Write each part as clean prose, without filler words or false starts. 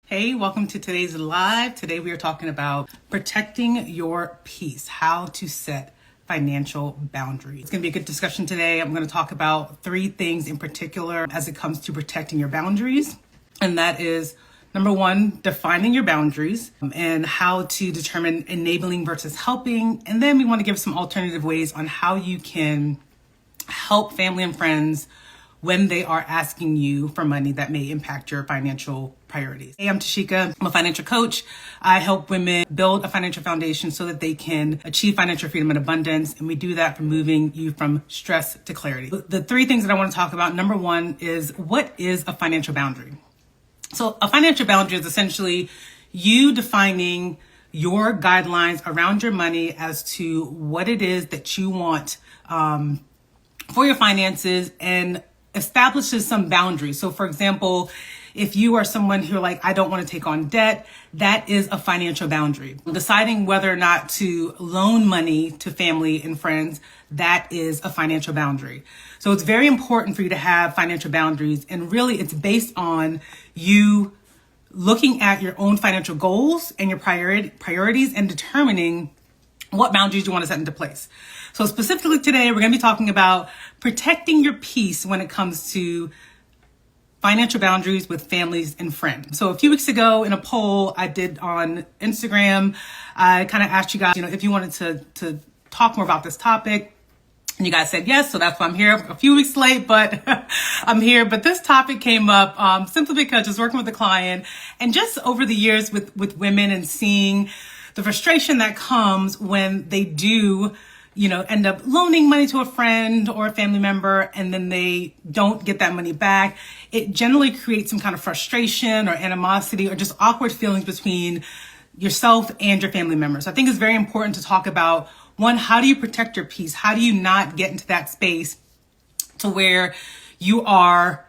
Hey, welcome to today's live. Today we are talking about protecting your peace, how to set financial boundaries. It's going to be a good discussion today. I'm going to talk about 3 things in particular as it comes to protecting your boundaries. And that is number 1, defining your boundaries and how to determine enabling versus helping. And then we want to give some alternative ways on how you can help family and friends when they are asking you for money that may impact your financial priorities. Hey, I'm Tashieka. I'm a financial coach. I help women build a financial foundation so that they can achieve financial freedom and abundance. And we do that from moving you from stress to clarity. The 3 things that I want to talk about. Number 1 is, what is a financial boundary? So a financial boundary is essentially you defining your guidelines around your money as to what it is that you want for your finances, and establishes some boundaries. So for example, if you are someone who I don't want to take on debt, that is a financial boundary. Deciding whether or not to loan money to family and friends, that is a financial boundary. So it's very important for you to have financial boundaries. And really it's based on you looking at your own financial goals and your priorities and determining what boundaries you want to set into place. So specifically today, we're going to be talking about protecting your peace when it comes to financial boundaries with families and friends. So a few weeks ago in a poll I did on Instagram, I kind of asked you guys, if you wanted to talk more about this topic. And you guys said yes, so that's why I'm here. A few weeks late, but I'm here. But this topic came up simply because just working with a client and just over the years with women and seeing the frustration that comes when they do, end up loaning money to a friend or a family member and then they don't get that money back. It generally creates some kind of frustration or animosity or just awkward feelings between yourself and your family members. So I think it's very important to talk about, 1, how do you protect your peace? How do you not get into that space to where you are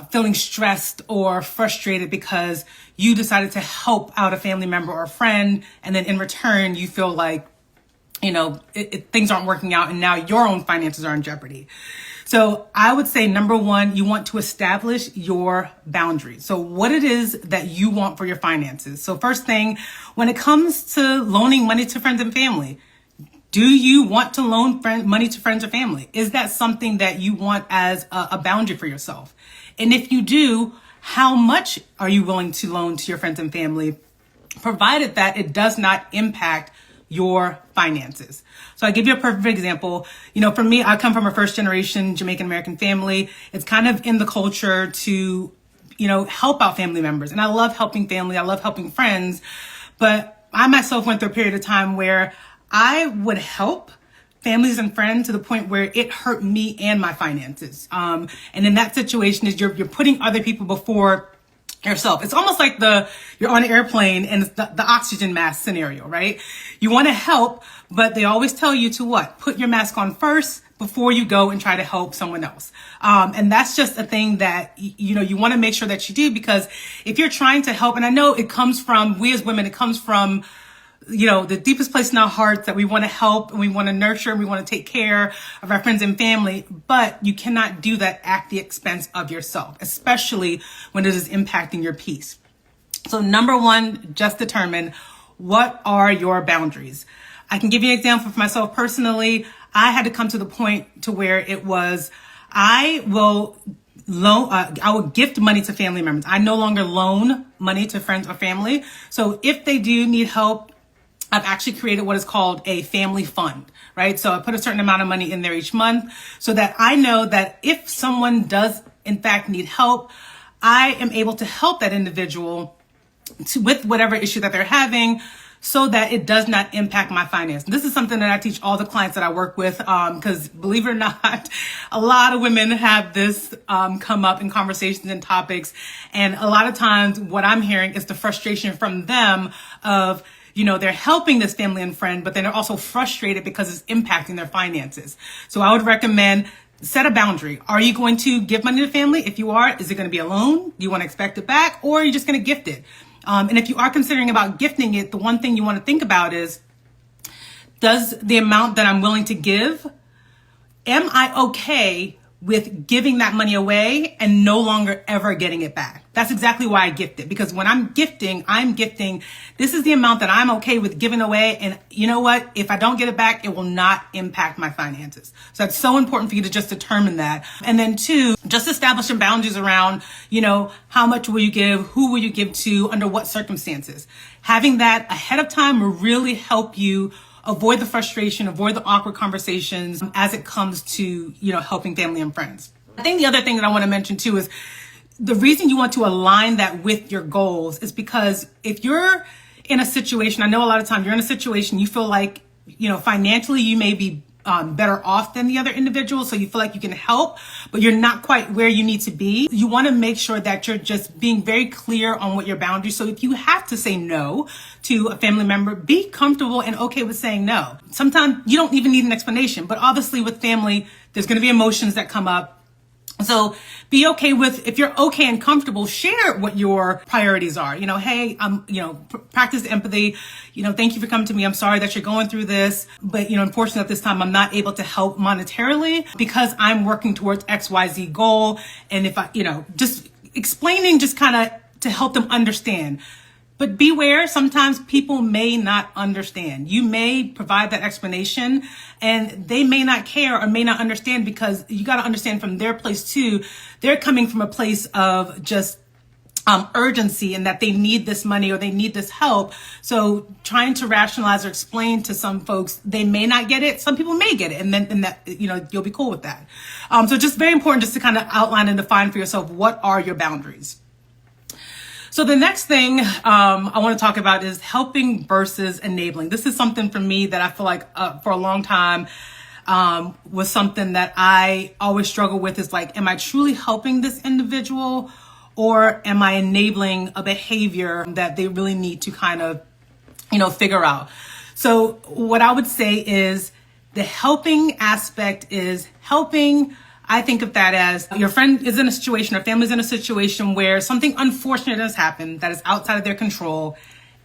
feeling stressed or frustrated because you decided to help out a family member or a friend, and then in return you feel like things aren't working out and now your own finances are in jeopardy. So I would say number 1, you want to establish your boundaries. So what it is that you want for your finances. So first thing, when it comes to loaning money to friends and family, do you want to loan money to friends or family? Is that something that you want as a boundary for yourself? And if you do, how much are you willing to loan to your friends and family, provided that it does not impact your finances? So I give you a perfect example. For me, I come from a first generation Jamaican American family. It's kind of in the culture to, help out family members. And I love helping family. I love helping friends. But I myself went through a period of time where I would help families and friends to the point where it hurt me and my finances. And in that situation is you're putting other people before yourself. It's almost like you're on an airplane and it's the oxygen mask scenario, right? You want to help, but they always tell you to what? Put your mask on first before you go and try to help someone else. And that's just a thing that, you want to make sure that you do, because if you're trying to help, and I know it comes from, we as women, it comes from, the deepest place in our hearts that we want to help and we want to nurture and we want to take care of our friends and family. But you cannot do that at the expense of yourself, especially when it is impacting your peace. So number 1, just determine, what are your boundaries? I can give you an example for myself personally. I had to come to the point to where it was, I will gift money to family members. I no longer loan money to friends or family. So if they do need help, I've actually created what is called a family fund, right? So I put a certain amount of money in there each month so that I know that if someone does in fact need help, I am able to help that individual with whatever issue that they're having, so that it does not impact my finance. And this is something that I teach all the clients that I work with, because believe it or not, a lot of women have this come up in conversations and topics. And a lot of times what I'm hearing is the frustration from them of, they're helping this family and friend, but then they're also frustrated because it's impacting their finances. So I would recommend, set a boundary. Are you going to give money to family? If you are, is it going to be a loan? Do you want to expect it back, or are you just going to gift it? And if you are considering about gifting it, the one thing you want to think about is, does the amount that I'm willing to give, am I okay with giving that money away and no longer ever getting it back. That's exactly why I gift it, because when I'm gifting, this is the amount that I'm okay with giving away. And you know what? If I don't get it back, it will not impact my finances. So that's so important for you to just determine that. And then two, just establishing boundaries around, how much will you give? Who will you give to? Under what circumstances? Having that ahead of time will really help you avoid the frustration, avoid the awkward conversations as it comes to, helping family and friends. I think the other thing that I want to mention too is the reason you want to align that with your goals is because if you're in a situation, I know a lot of times you're in a situation, you feel like, financially you may be better off than the other individual. So you feel like you can help, but you're not quite where you need to be. You want to make sure that you're just being very clear on what your boundaries. So if you have to say no to a family member, be comfortable and okay with saying no. Sometimes you don't even need an explanation, but obviously with family, there's going to be emotions that come up. So be okay with, if you're okay and comfortable, share what your priorities are. Hey, practice empathy. Thank you for coming to me. I'm sorry that you're going through this, but, unfortunately at this time, I'm not able to help monetarily because I'm working towards XYZ goal. And if I, just explaining just kind of to help them understand. But beware, sometimes people may not understand. You may provide that explanation and they may not care or may not understand, because you got to understand from their place too. They're coming from a place of just urgency and that they need this money or they need this help. So trying to rationalize or explain to some folks, they may not get it. Some people may get it, and then that you'll be cool with that. So just very important just to kind of outline and define for yourself, what are your boundaries? So the next thing I want to talk about is helping versus enabling. This is something for me that I feel like for a long time was something that I always struggle with, is like, am I truly helping this individual or am I enabling a behavior that they really need to kind of, figure out? So what I would say is the helping aspect is helping. I think of that as your friend is in a situation or family's in a situation where something unfortunate has happened that is outside of their control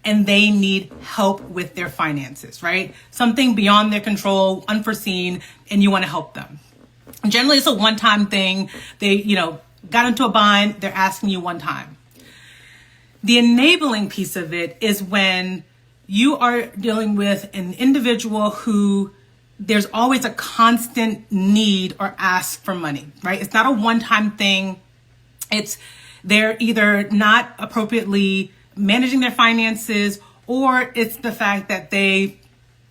and they need help with their finances, right? Something beyond their control, unforeseen, and you want to help them. Generally, it's a one-time thing. They, got into a bind. They're asking you one time. The enabling piece of it is when you are dealing with an individual who there's always a constant need or ask for money, right? It's not a one-time thing. They're either not appropriately managing their finances, or it's the fact that they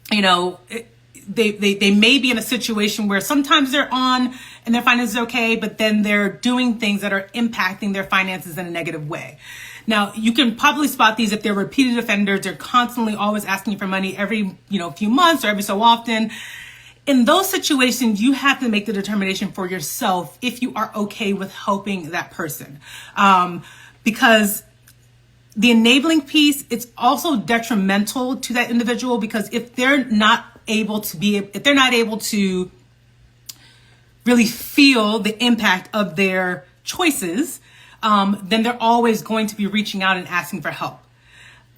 may be in a situation where sometimes they're on and their finances are okay, but then they're doing things that are impacting their finances in a negative way. Now, you can probably spot these if they're repeated offenders. They're constantly always asking you for money every, few months or every so often. In those situations, you have to make the determination for yourself if you are okay with helping that person. Because the enabling piece, it's also detrimental to that individual, because if they're not able to really feel the impact of their choices, then they're always going to be reaching out and asking for help.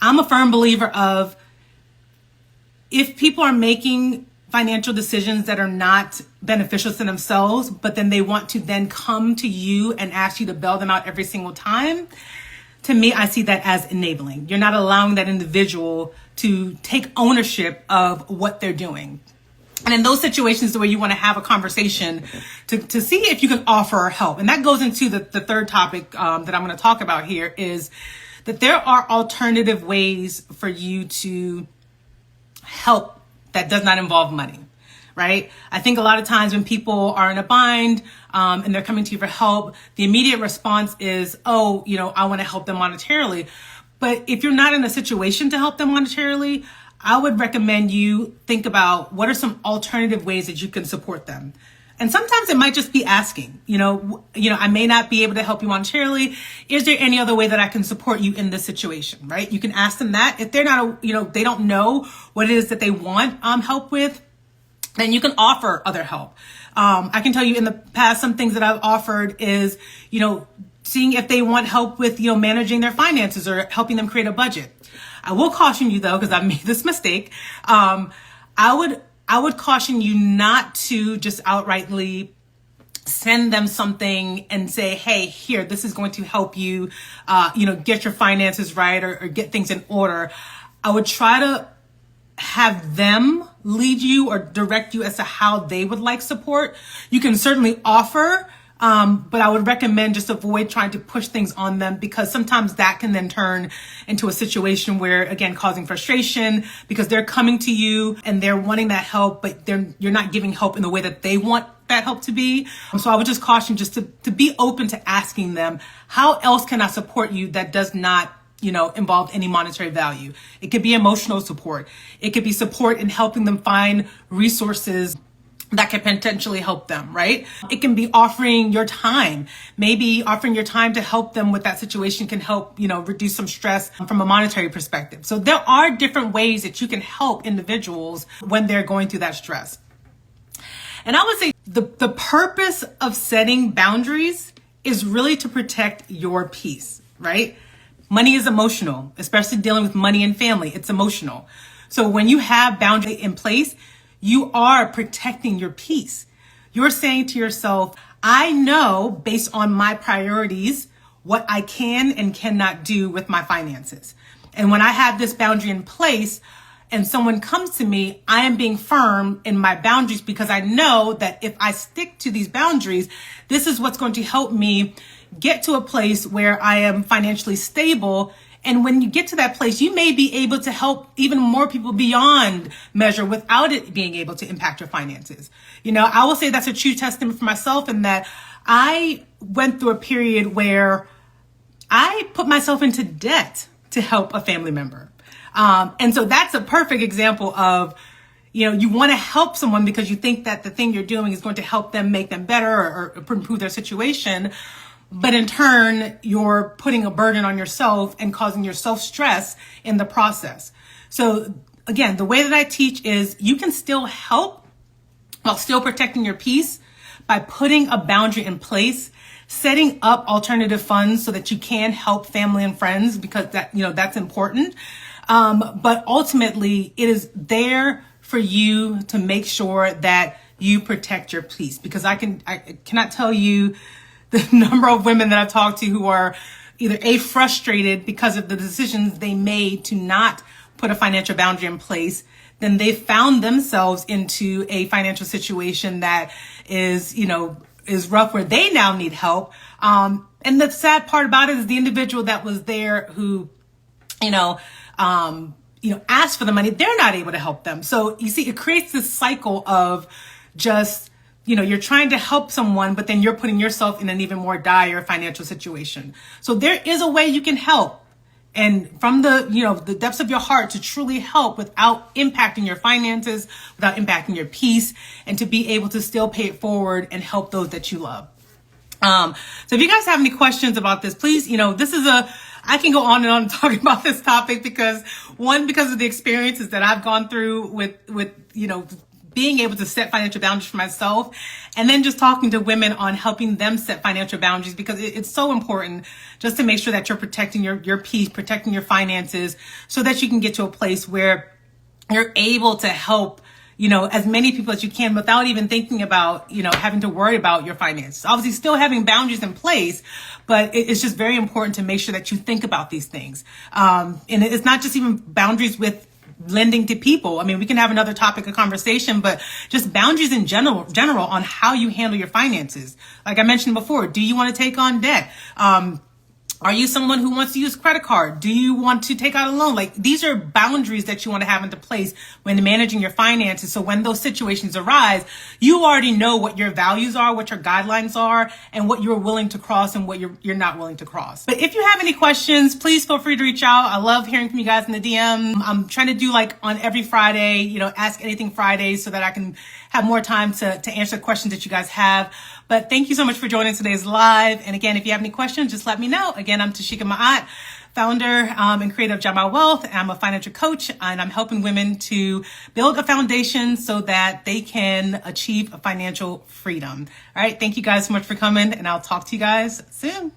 I'm a firm believer of, if people are making financial decisions that are not beneficial to themselves, but then they want to then come to you and ask you to bail them out every single time, to me, I see that as enabling. You're not allowing that individual to take ownership of what they're doing. And in those situations where you want to have a conversation to see if you can offer help. And that goes into the third topic that I'm going to talk about here, is that there are alternative ways for you to help that does not involve money, right? I think a lot of times when people are in a bind and they're coming to you for help, the immediate response is, I want to help them monetarily. But if you're not in a situation to help them monetarily, I would recommend you think about what are some alternative ways that you can support them. And sometimes it might just be asking, I may not be able to help you monetarily. Is there any other way that I can support you in this situation, right? You can ask them that. If they're not, they don't know what it is that they want help with, then you can offer other help. I can tell you in the past, some things that I've offered is, seeing if they want help with, managing their finances or helping them create a budget. I will caution you though, because I've made this mistake. I would caution you not to just outrightly send them something and say, hey, here, this is going to help you, get your finances right or get things in order. I would try to have them lead you or direct you as to how they would like support. You can certainly offer, but I would recommend just avoid trying to push things on them, because sometimes that can then turn into a situation where, again, causing frustration because they're coming to you and they're wanting that help, but you're not giving help in the way that they want that help to be. So I would just caution just to be open to asking them, how else can I support you that does not involve any monetary value? It could be emotional support. It could be support in helping them find resources that can potentially help them, right? It can be offering your time. Maybe offering your time to help them with that situation can help, reduce some stress from a monetary perspective. So there are different ways that you can help individuals when they're going through that stress. And I would say the purpose of setting boundaries is really to protect your peace, right? Money is emotional, especially dealing with money and family. It's emotional. So when you have boundaries in place, you are protecting your peace. You're saying to yourself, I know based on my priorities what I can and cannot do with my finances. And when I have this boundary in place and someone comes to me, I am being firm in my boundaries because I know that if I stick to these boundaries, this is what's going to help me get to a place where I am financially stable. And when you get to that place, you may be able to help even more people beyond measure without it being able to impact your finances. I will say that's a true testament for myself in that I went through a period where I put myself into debt to help a family member. And so that's a perfect example of, you want to help someone because you think that the thing you're doing is going to help them make them better or improve their situation. But in turn, you're putting a burden on yourself and causing yourself stress in the process. So again, the way that I teach is you can still help while still protecting your peace by putting a boundary in place, setting up alternative funds so that you can help family and friends, because that's important. But ultimately it is there for you to make sure that you protect your peace, because I cannot tell you the number of women that I've talked to who are either frustrated because of the decisions they made to not put a financial boundary in place, then they found themselves into a financial situation that is rough, where they now need help. And the sad part about it is the individual that was there who, asked for the money, they're not able to help them. So you see, it creates this cycle of just, you're trying to help someone, but then you're putting yourself in an even more dire financial situation. So there is a way you can help. And from the depths of your heart to truly help without impacting your finances, without impacting your peace, and to be able to still pay it forward and help those that you love. So if you guys have any questions about this, please, I can go on and on talking about this topic because of the experiences that I've gone through with being able to set financial boundaries for myself, and then just talking to women on helping them set financial boundaries, because it's so important just to make sure that you're protecting your peace, protecting your finances, so that you can get to a place where you're able to help, as many people as you can without even thinking about, having to worry about your finances. Obviously still having boundaries in place, but it's just very important to make sure that you think about these things. And it's not just even boundaries with lending to people. I mean, we can have another topic of conversation, but just boundaries in general on how you handle your finances. Like I mentioned before, do you want to take on debt? Are you someone who wants to use credit card? Do you want to take out a loan? Like, these are boundaries that you want to have into place when managing your finances. So when those situations arise, you already know what your values are, what your guidelines are, and what you're willing to cross and what you're not willing to cross. But if you have any questions, please feel free to reach out. I love hearing from you guys in the DM. I'm trying to do on every Friday, Ask Anything Fridays, so that I can have more time to answer questions that you guys have. But thank you so much for joining today's live. And again, if you have any questions, just let me know. Again, I'm Tashieka Ma'at, founder and creator of Jam Wealth. I'm a financial coach, and I'm helping women to build a foundation so that they can achieve financial freedom. All right. Thank you guys so much for coming, and I'll talk to you guys soon.